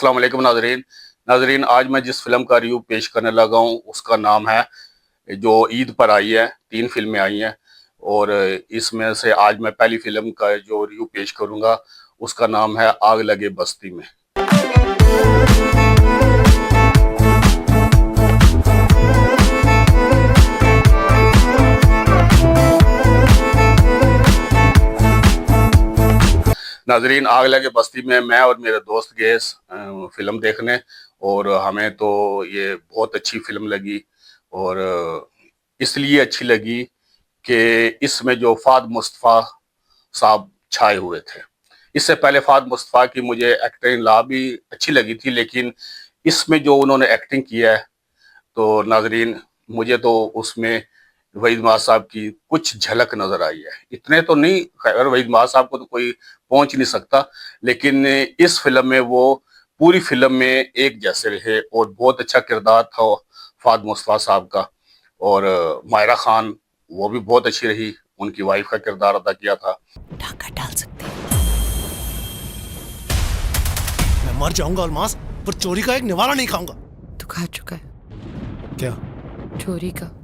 अस्सलाम वालेकुम नाजरीन, आज मैं जिस फिल्म का रिव्यू पेश करने लगा हूँ उसका नाम है, जो ईद पर आई है। 3 फिल्में आई हैं और इसमें से आज मैं पहली फिल्म का जो रिव्यू पेश करूंगा उसका नाम है आग लगे बस्ती में। नाजरीन, आग लगे बस्ती में मैं और मेरे दोस्त गए फिल्म देखने और हमें तो ये बहुत अच्छी फिल्म लगी। और इसलिए अच्छी लगी कि इसमें जो फाद मुस्तफ़ा साहब छाए हुए थे। इससे पहले फाद मुस्तफ़ा की मुझे एक्टिंग ला भी अच्छी लगी थी, लेकिन इसमें जो उन्होंने एक्टिंग किया है तो नाजरीन मुझे तो उसमें वहीद माह साहब की कुछ झलक नजर आई है। इतने तो नहीं, खैर वहीद माह साहब को तो कोई पहुंच नहीं सकता, लेकिन इस फिल्म में वो पूरी फिल्म में एक जैसे रहे और बहुत अच्छा किरदार था फाद मुस्तफ़ा साहब का। और मायरा खान वो भी बहुत अच्छी रही, उनकी वाइफ का किरदार अदा किया था। डाका डाल सकते हैं। मैं मर जाऊंगा अलमास, पर चोरी का एक निवाला नहीं खाऊंगा। तू खा चुका है क्या? चोरी का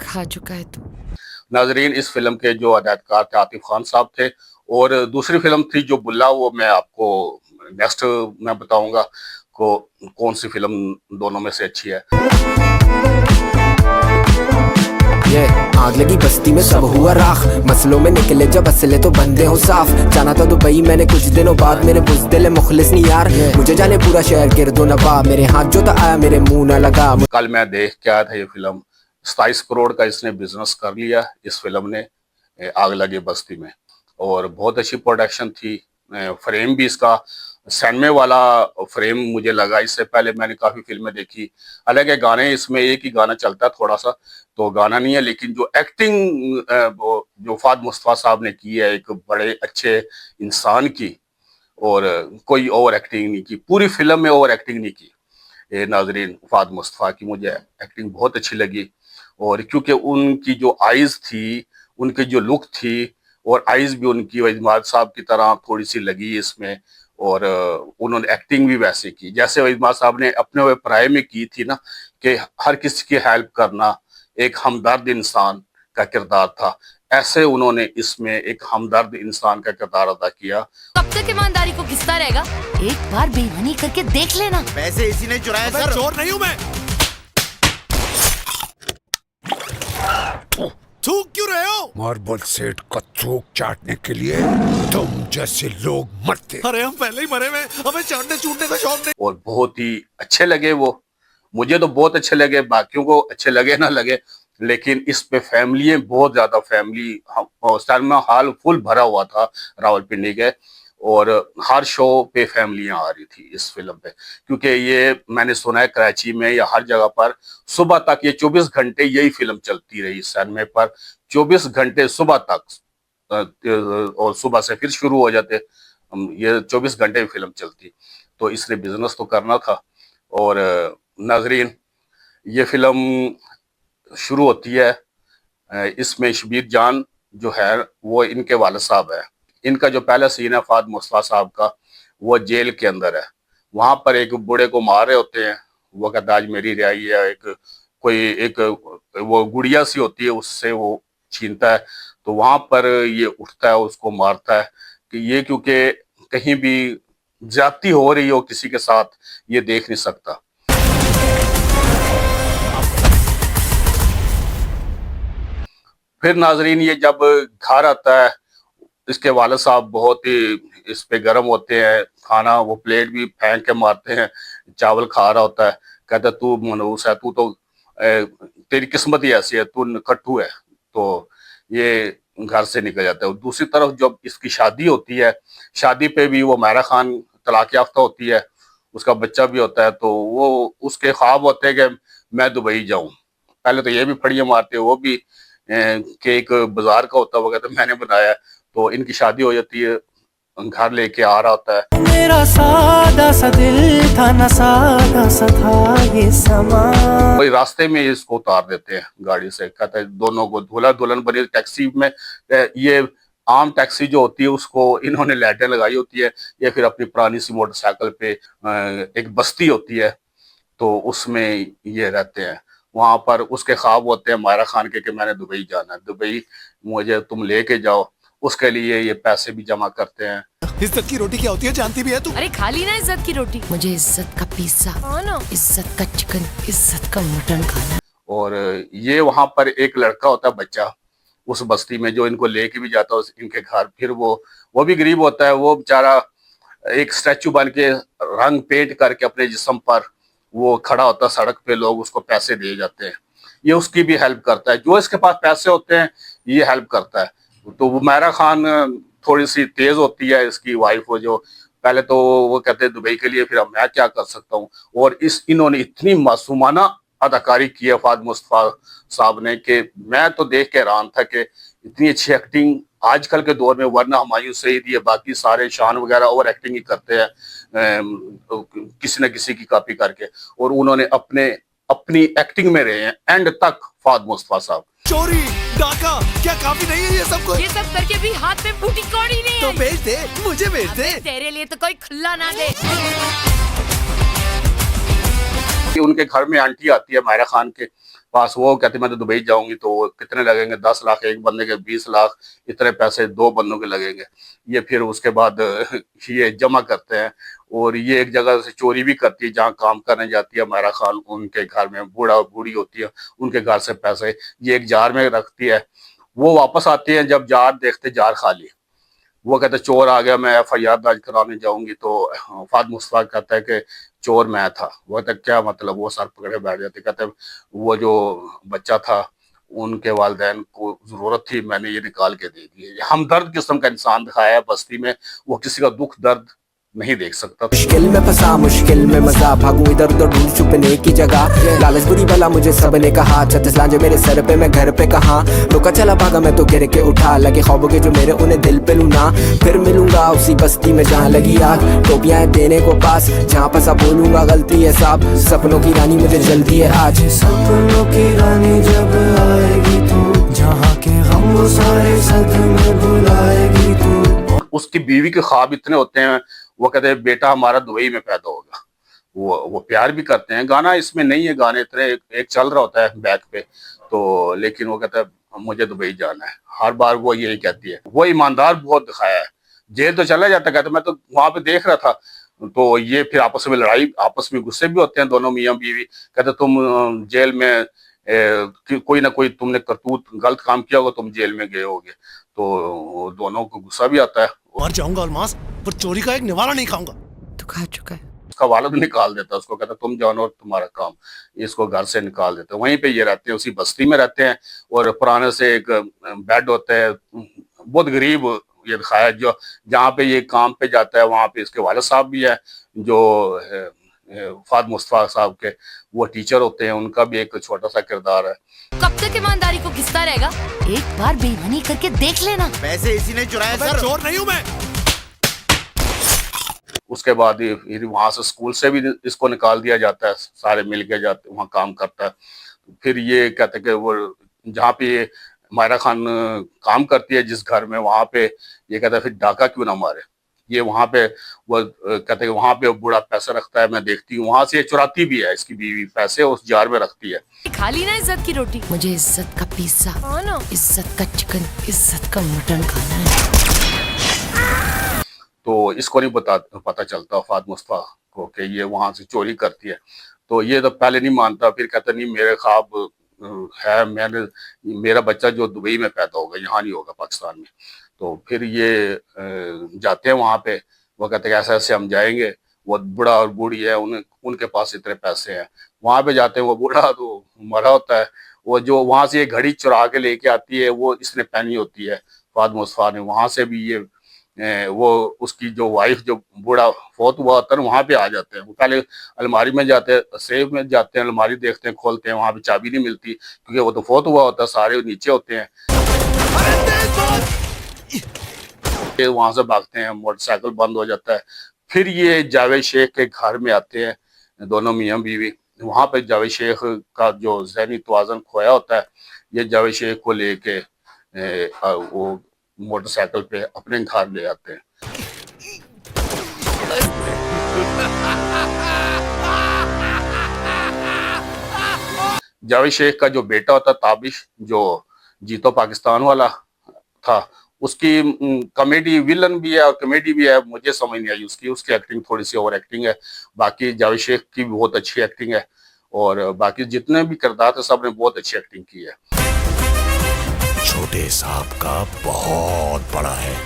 खा चुका है तू। नाजरीन, इस फिल्म के जो अदाकार थे आतिफ खान साहब थे, और दूसरी फिल्म थी जो बुल्ला, वो मैं आपको नेक्स्ट मैं बताऊंगा को कौन सी फिल्म दोनों में से अच्छी है। ये आग लगी बस्ती में सब हुआ राख, मसलों में निकले जब असले तो बंदे हो साफ। जाना था दुबई मैंने कुछ दिनों बाद, मेरे बुज़दिल मुखलिस नहीं यार, मुझे जाने पूरा शहर गिरदो नवा, मेरे हाथ जो आया मेरे मुंह ना लगा। कल मैं देख के आया था ये फिल्म, 27 करोड़ का इसने बिजनेस कर लिया इस फिल्म ने, आग लगे बस्ती में। और बहुत अच्छी प्रोडक्शन थी, फ्रेम भी इसका सैनमे वाला फ्रेम मुझे लगा। इससे पहले मैंने काफी फिल्में देखी, हालांकि गाने इसमें एक ही गाना चलता है, थोड़ा सा तो गाना नहीं है, लेकिन जो एक्टिंग जो फाद मुस्तफ़ा साहब ने की है एक बड़े अच्छे इंसान की, और कोई ओवर एक्टिंग नहीं की, पूरी फिल्म में ओवर एक्टिंग नहीं की। नाजरीन, फाद मुस्तफ़ा की मुझे एक्टिंग बहुत अच्छी लगी, और क्योंकि उनकी जो आइज थी, उनकी जो लुक थी, और आइज भी उनकी वहीद माह साहब की तरह थोड़ी सी लगी इसमें, और उन्होंने एक्टिंग भी वैसे की जैसे वहीद माह साहब ने अपने हुए पराये में की थी ना, कि हर किसी की हेल्प करना, एक हमदर्द इंसान का किरदार था। ऐसे उन्होंने इसमें एक हमदर्द इंसान का किरदार अदा किया। कब तक ईमानदारी को घिसता रहेगा? एक बार बेईमानी करके देख लेना। पैसे इसी ने चुराए सर। चोर नहीं हूं मैं। थूक क्यों रहे हो? मार्बल सेठ का थूक चाटने के लिए तुम जैसे लोग मरते। अरे हम पहले ही मरे हुए, हमें चाटने चूटने का शौक नहीं। और बहुत ही अच्छे लगे वो, मुझे तो बहुत अच्छे लगे, बाकियों को अच्छे लगे ना लगे, लेकिन इस पे फैमिली बहुत ज्यादा फैमिली सिनेमा हॉल फुल भरा हुआ था रावलपिंडी के, और हर शो पे फैमिलियां आ रही थी इस फिल्म पे, क्योंकि ये मैंने सुना है कराची में या हर जगह पर सुबह तक ये 24 घंटे यही फिल्म चलती रही सिनेमा पर, 24 घंटे सुबह तक, और सुबह से फिर शुरू हो जाते, ये 24 घंटे फिल्म चलती। तो इसने बिजनेस तो करना था। और नाजरीन, ये फिल्म शुरू होती है, इसमें शबीर जान जो है वो इनके वालिद साहब है। इनका जो पहला सीन है फाद मुस्तफ़ा साहब का, वो जेल के अंदर है। वहां पर एक बूढ़े को मार रहे होते हैं, वो कहता है आज मेरी रिहाई है, एक वो गुड़िया सी होती है उससे वो छीनता है, तो वहां पर ये उठता है, उसको मारता है कि ये क्योंकि कहीं भी ज्यादती हो रही हो किसी के साथ ये देख नहीं सकता। फिर नाजरीन ये जब घर आता है, इसके वालिद साहब बहुत ही इस पे गर्म होते हैं, खाना वो प्लेट भी फेंक के मारते हैं, चावल खा रहा होता है, कहता तू मनहूस है, तू तो तेरी किस्मत ही ऐसी है, तू कट्टू है, तो ये घर से निकल जाता है। और दूसरी तरफ जब इसकी शादी होती है, शादी पे भी वो मायरा खान तलाक याफ्ता होती है, उसका बच्चा भी होता है, तो वो उसके ख्वाब होते हैं कि मैं दुबई जाऊं। पहले तो ये भी फड़ियां मारते हैं, वो भी कि एक बाजार का होता है, वो कहते मैंने बनाया। तो इनकी शादी हो जाती है, घर लेके आ रहा होता है। मेरा सादा सा दिल था ना सादा सा था ये समा। वही रास्ते में इसको उतार देते हैं गाड़ी से, कहते हैं दोनों को दूल्हा दुल्हन बनी टैक्सी में, ये आम टैक्सी जो होती है उसको इन्होंने लाइटें लगाई होती है, या फिर अपनी पुरानी सी मोटरसाइकिल पे एक बस्ती होती है तो उसमें ये रहते हैं। वहां पर उसके ख्वाब होते हैं मायरा खान के कि मैंने दुबई जाना है, दुबई मुझे तुम लेके जाओ। उसके लिए ये पैसे भी जमा करते हैं। इज्जत की रोटी क्या होती है जानती भी है तू? अरे खा ली ना इज्जत की रोटी। मुझे इज्जत का पिज्जा, इज्जत का चिकन, इज्जत का मटन खाना है। और ये वहां पर एक लड़का होता है बच्चा उस बस्ती में जो इनको लेके भी जाता है इनके घर। फिर वो भी गरीब होता है, वो बेचारा एक स्टैचू बन के रंग पेंट करके अपने जिस्म पर वो खड़ा होता है सड़क पे, लोग उसको पैसे दिए जाते हैं। ये उसकी भी हेल्प करता है, जो इसके पास पैसे होते हैं ये हेल्प करता है। तो वो मायरा खान थोड़ी सी तेज होती है, इसकी वाइफ हो जो, पहले तो वो कहते हैं दुबई के लिए, फिर अब मैं क्या कर सकता हूँ। और इन्होंने इतनी मासूमाना अदाकारी की है फाद मुस्तफा साहब ने कि मैं तो देख के हैरान था कि इतनी अच्छी एक्टिंग आजकल के दौर में, वरना हुमायूं सईद ये बाकी सारे शान वगैरह ओवर एक्टिंग ही करते हैं किसी न किसी की कॉपी करके, और उन्होंने अपनी एक्टिंग में रहे हैं एंड तक फाद मुस्तफा साहब। चोरी डाका क्या काफी नहीं है ये सब कुछ? ये सब करके भी हाथ में बूटी कौड़ी नहीं तो आई। भेज दे, मुझे भेज दे। तेरे लिए तो कोई खुला ना दे। कि उनके घर में आंटी आती है मायरा खान के पास, वो कहती मैं तो दुबई जाऊंगी, तो कितने लगेंगे? 10 लाख एक बंदे के, 20 लाख, इतने पैसे 2 बंदों के लगेंगे। ये फिर उसके बाद ये जमा करते हैं, और ये एक जगह से चोरी भी करती है जहाँ काम करने जाती है मायरा खान, उनके घर में बूढ़ा और बूढ़ी होती है, उनके घर से पैसे ये एक जार में रखती है। वो वापस आती है, जब जार देखते जार खाली, वो कहते चोर आ गया, मैं FIR दर्ज कराने जाऊंगी। तो फाद मुस्तफा कहता है कि चोर मैं था। वो कहता क्या मतलब? वो सर पकड़े बैठ जाते, कहते वो जो बच्चा था उनके वालिदैन को जरूरत थी, मैंने ये निकाल के दे दिए। हमदर्द किस्म का इंसान दिखाया है बस्ती में, वो किसी का दुख दर्द नहीं देख सकता। मुश्किल में फंसा मुश्किल में मजा, भागूं इधर उधर ढूंढ छुपने की जगह। लालच बुरी भला मुझे सबने कहा, 36 लांजे मेरे सर पे, मैं घर पे कहाँ। रुका चला भागा मैं तो गिर के उठा, लगे ख्वाबों के जो मेरे उन्हें दिल पे लूना। फिर मिलूंगा उसी बस्ती में जहाँ लगी आग, टोपियां देने को पास, जहाँ फंसा बोलूंगा गलती है साहब। सपनों की रानी मुझे जल्दी है आज, सपनों की रानी जब आएगी तू, जहाँ के गम वो सारे सद में भुलाएगी तू। उसकी बीवी के ख्वाब इतने होते हैं, वो कहते हैं बेटा हमारा दुबई में पैदा होगा। वो प्यार भी करते हैं। गाना इसमें नहीं है, गाने इतने एक चल रहा होता है बैक पे, तो लेकिन वो कहता है मुझे दुबई जाना है, हर बार वो यही कहती है। वो ईमानदार बहुत दिखाया है, जेल तो चला जाता, कहता मैं तो वहां पे देख रहा था। तो ये फिर आपस में लड़ाई, आपस में गुस्से भी होते हैं दोनों मियाँ बीवी। कहते तुम जेल में कोई ना कोई तुमने करतूत गलत काम किया होगा, तुम जेल में गए होगे। तो दोनों को गुस्सा भी आता है। मर जाऊंगा अलमास, पर चोरी का एक निवाला नहीं खाऊंगा। तू खा चुका है। उसका वालिद निकाल देता है उसको, कहता तुम जानो और तुम्हारा काम, इसको घर से निकाल देते हैं। वहीं पे ये रहते हैं, उसी बस्ती में रहते हैं। और पुराने से एक बेड होता है, बहुत गरीब ये दिखाया है, जो जहाँ पे ये काम पे जाता है वहां पे इसके वालिद साहब भी है, जो फाद मुस्तफा साहब के वो टीचर होते हैं, उनका भी एक छोटा सा किरदार है। कब तक ईमानदारी को घिसता रहेगा? एक बार बेईमानी करके देख लेना। पैसे इसी ने चुराए अबे सर। चोर नहीं हूं मैं। उसके बाद फिर वहां से स्कूल से भी इसको निकाल दिया जाता है, सारे मिल के जाते वहां काम करता है। फिर ये कहते हैं कि वो जहाँ पे ये मायरा खान काम करती है जिस घर में, वहां पे ये कहता है फिर डाका क्यों ना मारे। ये वहां पे वो कहते हैं वहां पे बूढ़ा पैसा रखता है, मैं देखती हूँ, वहां से ये चुराती भी है, इसकी बीवी पैसे उस जार में रखती है। खा ली ना इज्जत की रोटी। मुझे इज्जत का पिज्जा, इज्जत का चिकन, इज्जत का मटन खाना है। तो इसको नहीं पता चलता फाद मुस्तफा को कि ये वहां से चोरी करती है। तो ये तो पहले नहीं मानता, फिर कहता नहीं मेरे ख्वाब है, मेरा बच्चा जो दुबई में पैदा होगा, यहाँ नहीं होगा पाकिस्तान में। तो फिर ये जाते हैं वहां पे, वो कहते हैं ऐसे ऐसे हम जाएंगे। वो बूढ़ा और बूढ़ी है, उनके पास इतने पैसे हैं। वहां पे जाते हैं, वो बूढ़ा तो मरा होता है। वो जो वहां से ये घड़ी चुरा के लेके आती है, वो इसने पहनी होती है फाद मुस्तफा ने। वहां से भी ये वो उसकी जो वाइफ जो बूढ़ा फौत हुआ होता है, वहां पे आ जाते हैं। वो पहले अलमारी में जाते हैं, सेफ में जाते हैं, अलमारी देखते हैं, खोलते हैं, वहां पे चाबी नहीं मिलती क्योंकि वो तो फौत हुआ होता है, सारे नीचे होते हैं। वहां से भागते हैं, मोटरसाइकिल बंद हो जाता है। फिर ये जावेद शेख के घर में आते हैं दोनों मियाँ बीवी। वहां पे जावेद शेख का जो जहनी तवाज़ुन खोया होता है, ये जावेद शेख को लेके वो मोटरसाइकिल पे अपने घर ले आते हैं। जावेद शेख का जो बेटा होता ताबिश, जो जीतो पाकिस्तान वाला था, उसकी कॉमेडी विलन भी है और कॉमेडी भी है, मुझे समझ नहीं आई उसकी एक्टिंग थोड़ी सी ओवर एक्टिंग है। बाकी जावेद शेख की भी बहुत अच्छी एक्टिंग है और बाकी जितने भी किरदार थे सब ने बहुत अच्छी एक्टिंग की है। छोटे साहब का बहुत बड़ा है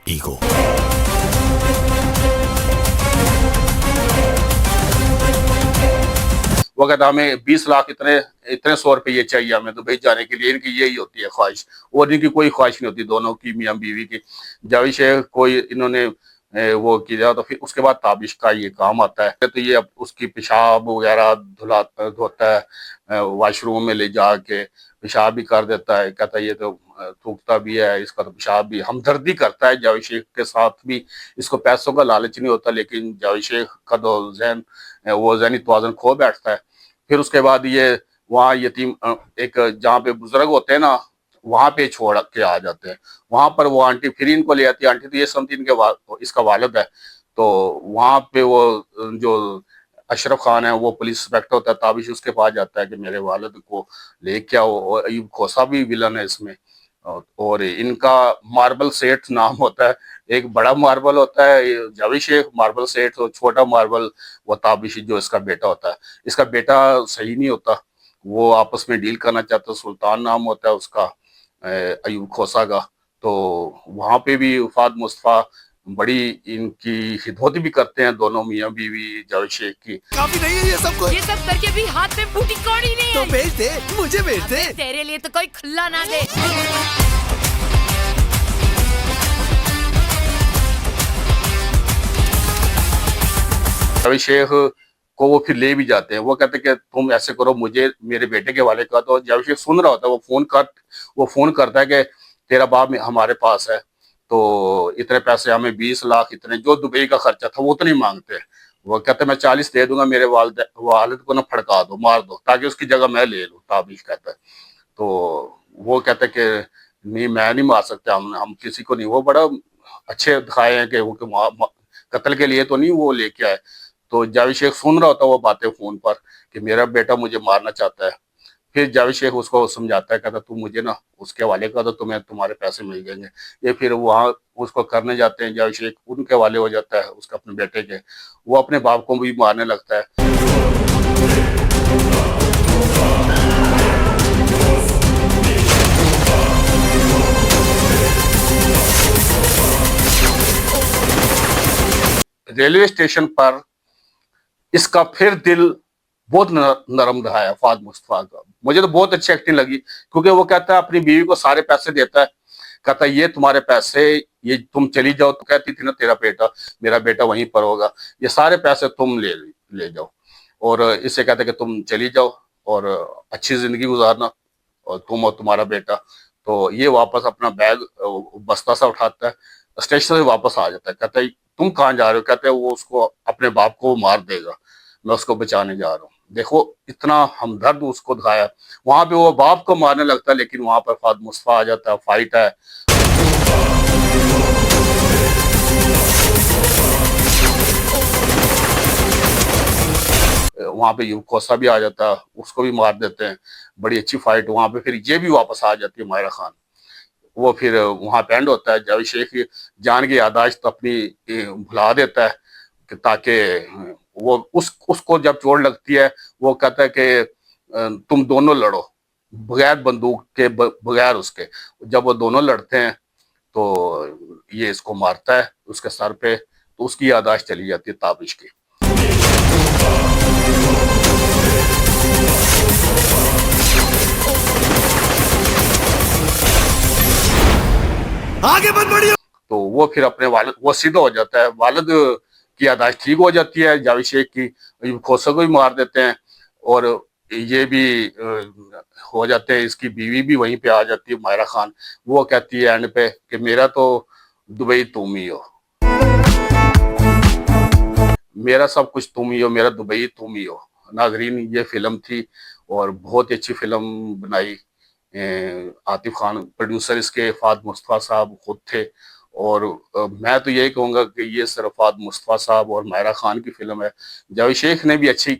ईगो। वो कहता हमें 20 लाख इतने इतने 100 रुपये चाहिए हमें दुबई जाने के लिए, इनकी यही होती है ख्वाहिश, और इनकी कोई ख्वाहिश नहीं होती दोनों की, मियां बीवी की। जावेद शेख को इन्होंने वो किया, तो फिर उसके बाद ताबिश का ये काम आता है, तो ये अब उसकी पेशाब वगैरह धोता है, वॉशरूम में ले जाके पेशाब भी कर देता है। कहता है ये तो थूकता भी है, इसका तो पेशाब भी, हमदर्दी करता है जावेद शेख के साथ भी। इसको पैसों का लालच नहीं होता, लेकिन जावेद शेख का तो वो ज़हनी तवाज़ुन खो बैठता है। फिर उसके बाद ये वहाँ यतीम एक जहाँ पे बुजुर्ग होते हैं ना, वहां पे छोड़ के आ जाते हैं। वहां पर वो आंटी फिर इनको ले आती है, आंटी तो ये समझती इनके इसका वालिद है। तो वहां पे वो जो अशरफ खान है वो पुलिस इंस्पेक्टर होता है, ताबिश उसके पास जाता है कि मेरे वालिद को लेके आओ। और अयूब खोसा भी विलन है इसमें, और इनका मार्बल सेठ नाम होता है। एक बड़ा मार्बल होता है जावेद शेख मार्बल सेठ, और छोटा मार्बल वो ताबिश जो इसका बेटा होता है। इसका बेटा सही नहीं होता, वो आपस में डील करना चाहता है, सुल्तान नाम होता है उसका, अयूब खोसा का। तो वहां पे भी वफाद मुस्तफा बड़ी इनकी खिदमत भी करते हैं, दोनों मियां बीवी जावेद शेख की। काफी नहीं है ये सब कुछ? ये सब करके भी हाथ में बूटी कौड़ी नहीं तो है। भेज दे, मुझे भेज दे। अबे तेरे लिए तो कोई खुला ना दे। जावेद शेख को वो फिर ले भी जाते हैं। वो कहते हैं कि तुम ऐसे करो, मुझे मेरे बेटे के वाले का। तो जावेद शेख सुन रहा होता है, वो फोन करता है कि तेरा बाप हमारे पास है, तो इतने पैसे हमें 20 लाख इतने जो दुबई का खर्चा था वो उतने मांगते हैं। वो कहते मैं 40 दे दूंगा, मेरे वालिद को ना फड़का दो, मार दो, ताकि उसकी जगह मैं ले लूँ, ताबिश कहता है। तो वो कहते हैं कि नहीं मैं नहीं मार सकता, हम किसी को नहीं। वो बड़ा अच्छे दिखाए हैं कि वो कत्ल के लिए तो नहीं वो लेके आए। तो जावेद शेख सुन रहा होता है वो बातें फोन पर कि मेरा बेटा मुझे मारना चाहता है। फिर जावेद शेख उसको समझाता है, कहता तू मुझे ना उसके हवाले कर दो, तुम्हें तुम्हारे पैसे मिल जाएंगे। ये फिर वहाँ उसको करने जाते हैं, जावेद शेख उनके हवाले हो जाता है, उसके अपने बेटे के। वो अपने बाप को भी मारने लगता है। रेलवे स्टेशन पर इसका फिर दिल बहुत नरम रहा है फहद मुस्तफा का। मुझे तो बहुत अच्छी एक्टिंग लगी, क्योंकि वो कहता है अपनी बीवी को सारे पैसे देता है, कहता है ये तुम्हारे पैसे, ये तुम चली जाओ। तो कहती थी ना तेरा बेटा, मेरा बेटा वहीं पर होगा, ये सारे पैसे तुम ले जाओ। और इससे कहते कि तुम चली जाओ और अच्छी जिंदगी गुजारना, और तुम और तुम्हारा बेटा। तो ये वापस अपना बैग बस्ता सा उठाता है, स्टेशन से वापस आ जाता है। कहता है तुम कहाँ जा रहे हो? कहते हैं वो उसको अपने बाप को मार देगा, मैं उसको बचाने जा रहा हूँ। देखो इतना हमदर्द उसको दिखाया। वहां पे वो बाप को मारने लगता है, लेकिन वहां पर फहद मुस्तफा आ जाता है, फाइट है। वहां पे यूब खोसा भी आ जाता है, उसको भी मार देते हैं। बड़ी अच्छी फाइट वहां पे। फिर ये भी वापस आ जाती है मायरा खान। वो फिर वहां पे एंड होता है। जावेद शेख जान की यादाश्त तो अपनी भुला देता है, कि ताकि वो उसको जब चोट लगती है, वो कहता है कि तुम दोनों लड़ो, बगैर बंदूक के, बगैर उसके। जब वो दोनों लड़ते हैं तो ये इसको मारता है उसके सर पे, तो उसकी यादाश्त चली जाती है ताबिश की। आगे मत बढ़िए। तो वो फिर अपने वालिद, वो सीधा हो जाता है, वालिद की यादाश्त ठीक हो जाती है जावेद शेख की। अयूब खोसा को भी मार देते हैं, और ये भी हो जाते हैं। इसकी बीवी भी वहीं पे आ जाती है, मायरा खान। वो कहती है एंड पे कि मेरा तो दुबई तुम ही हो, मेरा सब कुछ तुम ही हो, मेरा दुबई तुम ही हो। नाजरीन, ये फिल्म थी और बहुत ही अच्छी फिल्म बनाई आतिफ खान प्रोड्यूसर इसके फाद मुस्तफ़ा साहब खुद थे। और मैं तो यही कहूँगा कि ये सिर्फ फाद मुस्तफ़ा साहब और मायरा खान की फिल्म है। जावेद शेख ने भी अच्छी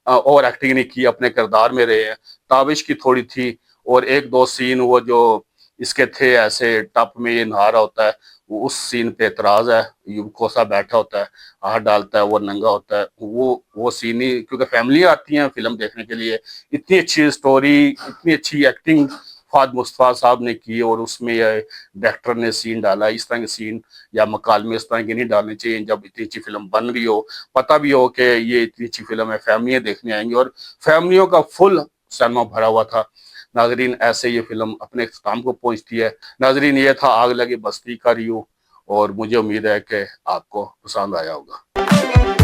और एक्टिंग नहीं की, अपने किरदार में रहे हैं। ताबिश की थोड़ी थी, और एक दो सीन वो जो इसके थे ऐसे टप में ये नहा रहा होता है, वो उस सीन पे एतराज है। यूब खोसा बैठा होता है, हाथ डालता है, वो नंगा होता है, वो सीन ही, क्योंकि फैमिली आती हैं फिल्म देखने के लिए। इतनी अच्छी स्टोरी, इतनी अच्छी एक्टिंग फाद मुस्तफ़ा साहब ने की, और उसमें डायरेक्टर ने सीन डाला। इस तरह के सीन या मकालमे इस तरह के नहीं डालने चाहिए जब इतनी अच्छी फिल्म बन रही हो, पता भी हो कि ये इतनी अच्छी फिल्म है, फैमिलियाँ देखने आएंगी, और फैमिलियों का फुल सिनेमा भरा हुआ था। नाजरीन, ऐसे ये फिल्म अपने इख्तिताम को पहुंचती है। नाजरीन, ये था आग लगी बस्ती का रिव्यू, और मुझे उम्मीद है कि आपको पसंद आया होगा।